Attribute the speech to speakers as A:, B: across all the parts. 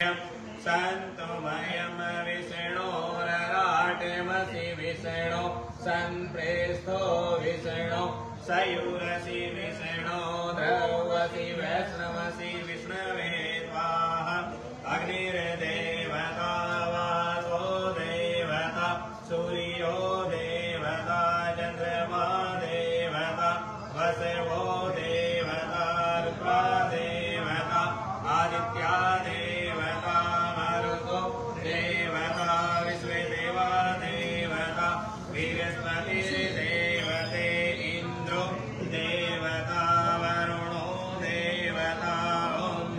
A: संतुमयं विष्णोरराटमसि विष्णो संप्रेस्थो विष्णो सयूरसि विष्णो ध्रुवसि वैष्णवसि विष्णवे स्वाहा अग्निर्देवता वासो देवता सूर्यो देवता चंद्रमा देवता वसवो देवता रुद्रा देवता आदित्या देवता मरुतो देवता विश्वदेवा देवता बृहस्पति देवते इंद्रो देवता वरुणो देवता ओम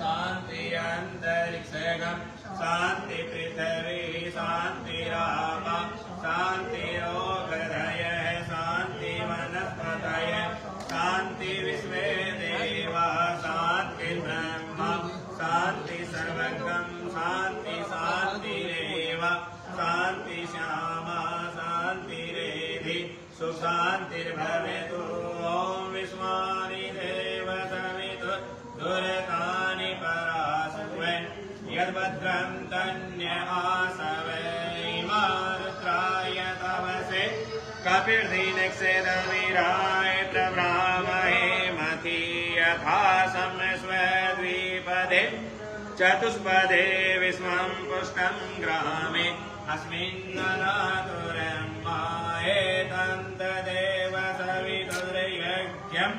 A: शांति अंतरिक्षगम शांति पृथ्वी शांति रामा शांति रोगदय शांति वनस्पतय शांति विश्वे देवा शांति ब्रह्मा शांति सर्वगम शांति शांति रेव शांति श्यामा शांति रेधि सुशांतिर्भवेतु ओम विश्वानि देव सवितु दुरतानि परासुवे यद्भद्रं तन्य आसवे इमारुद्राय तवसे कपिर्दीनक्षेदवीराय प्रब्राह्महे मति यथा सम्स्वद्विपदे चतुष्पदे विश्वं पुष्टं ग्रामे अस्मिन्ननातुरम्मायेतन्तदेव सवितुर्यज्ञं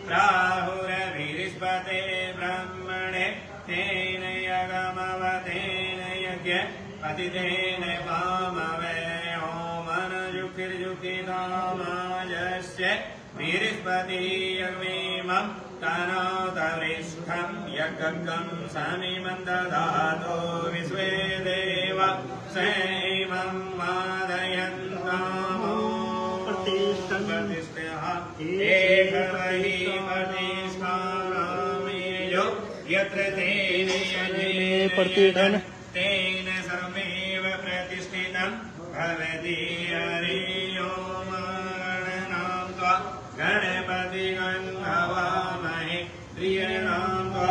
A: प्राहुरभिरिष्पते ब्रह्मणे तेन यगमवतेन यज्ञ पतितेन वामवे ओमनजुकिर्जुकितामाजस्य वीरिष्पति यज्ञेमं तनोतरिष्ठं यज्ञं समिमं ददातो विश्वे देव सेमं मादयन्तामो प्रतिष्ठः एकवहि प्रतिष्ठानामेयो यत्र तेन यजेन तेन सर्वमेव प्रतिष्ठितं भवति हरियो मरणनां त्वा गणपति गन्धवामहे प्रियनां त्वा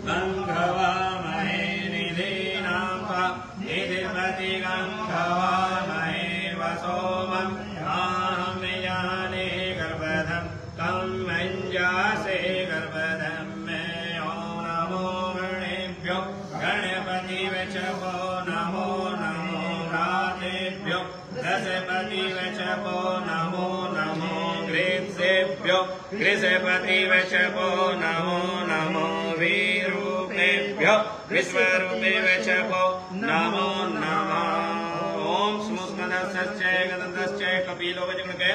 A: गन्धवामहे निधीनां त्वा निधिपति गन्धवामहे वसोमं आहं जाने गर्भधं तं मञ्जासे गर्भधं मे ॐ नमो गणेभ्यो गणपति वचपो नमो नमो रातेभ्यो दशपति वचपो नमो नमो ग्रीसेभ्यो ग्रीसपति वचपो नमो नमो वीरूपेभ्यो विश्वरूपे वचपो नमो नमः ओम स्मुस्कन्दस्य गदन्तस्य कपिलो वज्रके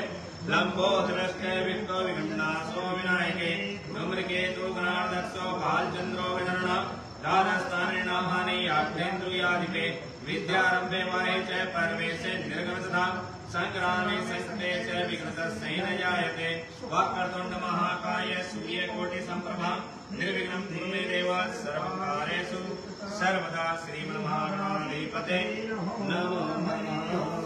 A: लंबोदरस्य विष्णु विघ्नासो विनायके धूम्रकेतु गणार्दस्यो भालचंद्रो विधरणा दानस्थानेनाहानि आग्नेन्द्रियाधिपे विद्यारंभे वाहे च परमेशे निर्गमतथा संग्रामे संस्ते च विघ्नतस्य न जायते वक्रतुंड महाकाय सूर्यकोटि संप्रभा निर्विघ्नं कुरु मे देव सर्वकार्येषु सर्वदा श्रीमन्महागणाधिपते नमो नमः।